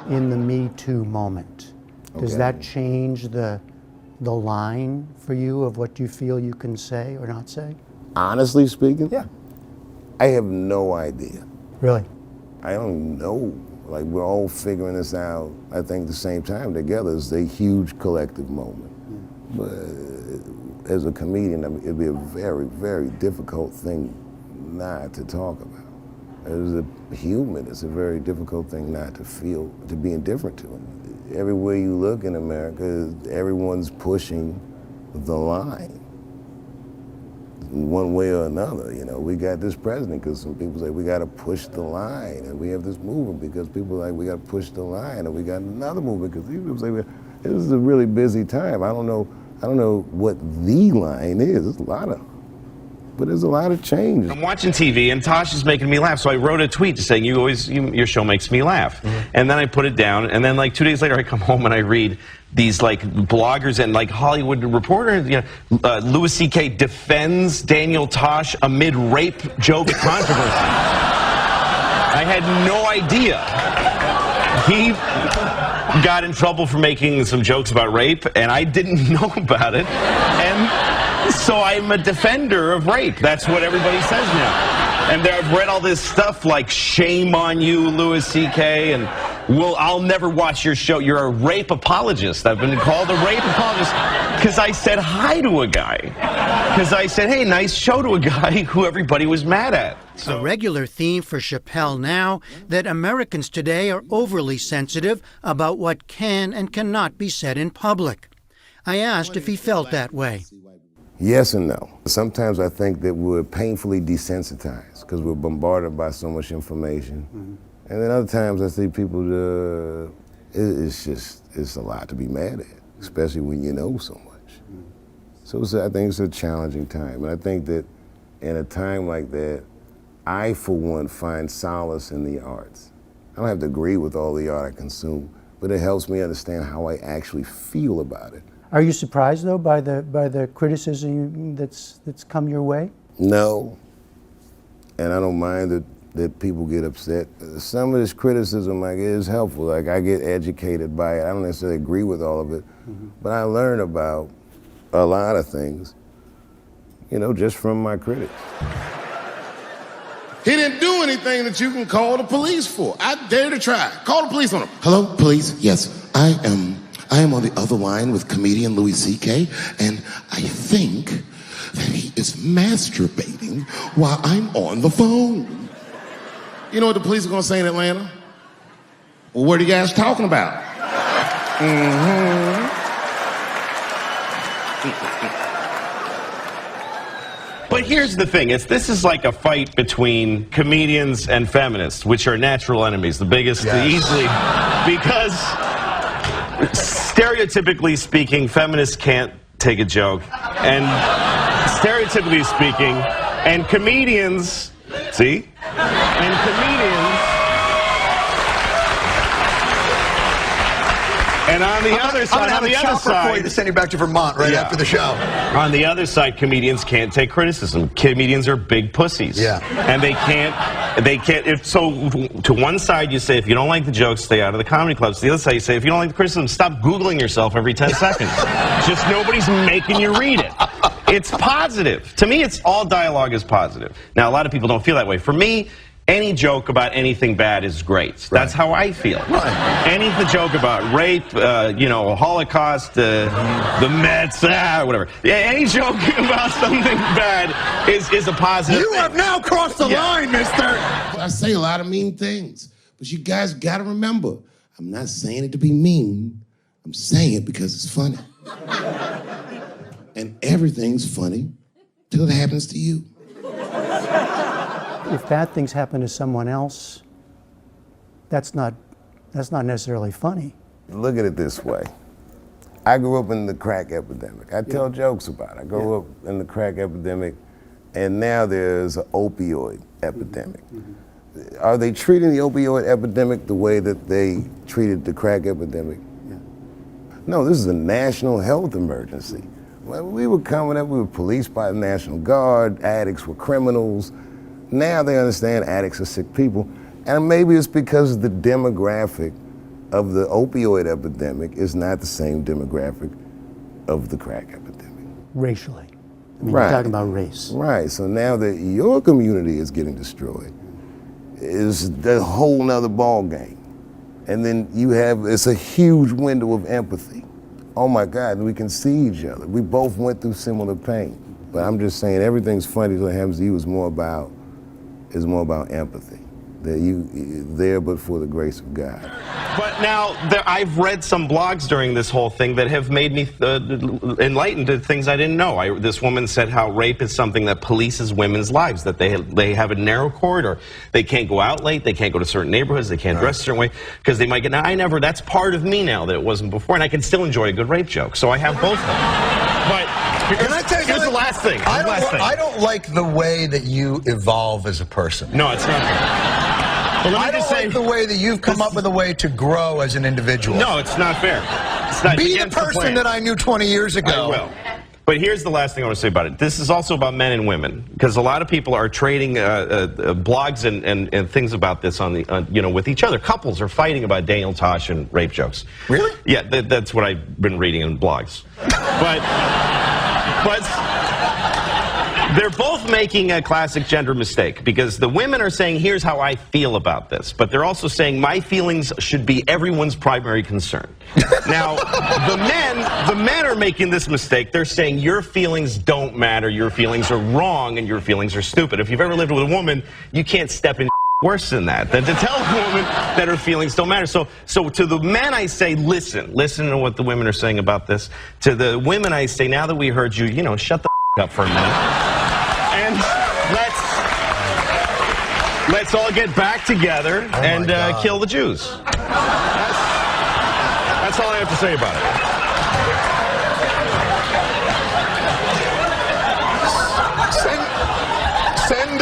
in the Me Too moment? Does that change the line for you of what you feel you can say or not say? Honestly speaking? Yeah. I have no idea. Really? I don't know. Like, we're all figuring this out, I think, at the same time together. It's a huge collective moment. But as a comedian, I mean, it'd be a very, very difficult thing not to talk about. As a human, it's a very difficult thing not to feel, to be indifferent to it. Everywhere you look in America, everyone's pushing the line. One way or another, you know, we got this president because some people say we got to push the line, and we have this movement because people are like we got to push the line, and we got another movement because people say this is a really busy time. I don't know what the line is. But there's a lot of change. I'm watching TV and Tosh is making me laugh, so I wrote a tweet saying your show makes me laugh. And then I put it down, and then like 2 days later I come home and I read these like bloggers and like Hollywood Reporter, you know, Louis C.K. defends Daniel Tosh amid rape joke controversy. I had no idea. He got in trouble for making some jokes about rape, and I didn't know about it. And so I'm a defender of rape. That's what everybody says now. And I've read all this stuff like, shame on you, Louis C.K., and I'll never watch your show. You're a rape apologist. I've been called a rape apologist because I said hi to a guy. Because I said, hey, nice show to a guy who everybody was mad at. A regular theme for Chappelle now, that Americans today are overly sensitive about what can and cannot be said in public. I asked if he felt that way. Yes and no. Sometimes I think that we're painfully desensitized because we're bombarded by so much information. And then other times I see people, it's a lot to be mad at, especially when you know so much. So I think it's a challenging time. And I think that in a time like that, I, for one, find solace in the arts. I don't have to agree with all the art I consume, but it helps me understand how I actually feel about it. Are you surprised, though, by the criticism that's come your way? No, and I don't mind that people get upset. Some of this criticism, like, is helpful. Like, I get educated by it. I don't necessarily agree with all of it, but I learn about a lot of things, you know, just from my critics. He didn't do anything that you can call the police for. I dare to try. Call the police on him. Hello, police? Yes, I am on the other line with comedian Louis C.K., and I think that he is masturbating while I'm on the phone. You know what the police are gonna say in Atlanta? Well, what are you guys talking about? But here's the thing, this is like a fight between comedians and feminists, which are natural enemies, the biggest easily, because stereotypically speaking, feminists can't take a joke, and stereotypically speaking, and comedians, and on the other side, I'm gonna have a chopper for you to send you back to Vermont right after the show. On the other side, comedians can't take criticism. Comedians are big pussies. And they can't, so to one side you say, if you don't like the jokes, stay out of the comedy clubs. To the other side you say, if you don't like the criticism, stop Googling yourself every 10 seconds. Just nobody's making you read it. It's positive. To me, it's all dialogue is positive. Now, a lot of people don't feel that way. For me, any joke about anything bad is great. That's how I feel. Any joke about rape, you know, Holocaust, the Mets, whatever. Any joke about something bad is a positive thing. Have now crossed the line, mister. I say a lot of mean things, but you guys gotta remember, I'm not saying it to be mean. I'm saying it because it's funny. And everything's funny till it happens to you. If bad things happen to someone else, that's not necessarily funny. Look at it this way. I grew up in the crack epidemic. I tell jokes about it. I grew up in the crack epidemic, and now there's an opioid epidemic. Are they treating the opioid epidemic the way that they treated the crack epidemic? No, this is a national health emergency. When we were coming up, we were policed by the National Guard, addicts were criminals. Now they understand addicts are sick people. And maybe it's because of the demographic of the opioid epidemic is not the same demographic of the crack epidemic. Racially. I mean, Right. you're talking about race. Right, so now that your community is getting destroyed, it's a whole nother ball game. And then it's a huge window of empathy. Oh my God, we can see each other. We both went through similar pain. But I'm just saying, everything's funny till it happens to you is more about empathy. That you there but for the grace of God. But now, I've read some blogs during this whole thing that have made me enlightened to things I didn't know. This woman said how rape is something that polices women's lives, that they have a narrow corridor. They can't go out late, they can't go to certain neighborhoods, they can't dress a certain way, because they might get, now that's part of me now that it wasn't before, and I can still enjoy a good rape joke, so I have both of them. But here's the last thing. I don't like the way that you evolve as a person. No, it's not. Well, I don't like the way that you've come up with a way to grow as an individual. No, it's not fair. It's not. Be the person that I knew 20 years ago. I will. But here's the last thing I want to say about it. This is also about men and women, because a lot of people are trading blogs and things about this with each other. Couples are fighting about Daniel Tosh and rape jokes. Really? Yeah, that's what I've been reading in blogs. But they're both making a classic gender mistake, because the women are saying, here's how I feel about this, but they're also saying my feelings should be everyone's primary concern. Now, the men are making this mistake. They're saying your feelings don't matter, your feelings are wrong, and your feelings are stupid. If you've ever lived with a woman, you can't step in worse than that, than to tell a woman that her feelings don't matter. So to the men I say, listen to what the women are saying about this. To the women I say, now that we heard you, shut the up for a minute. And let's all get back together and kill the Jews. That's all I have to say about it. Send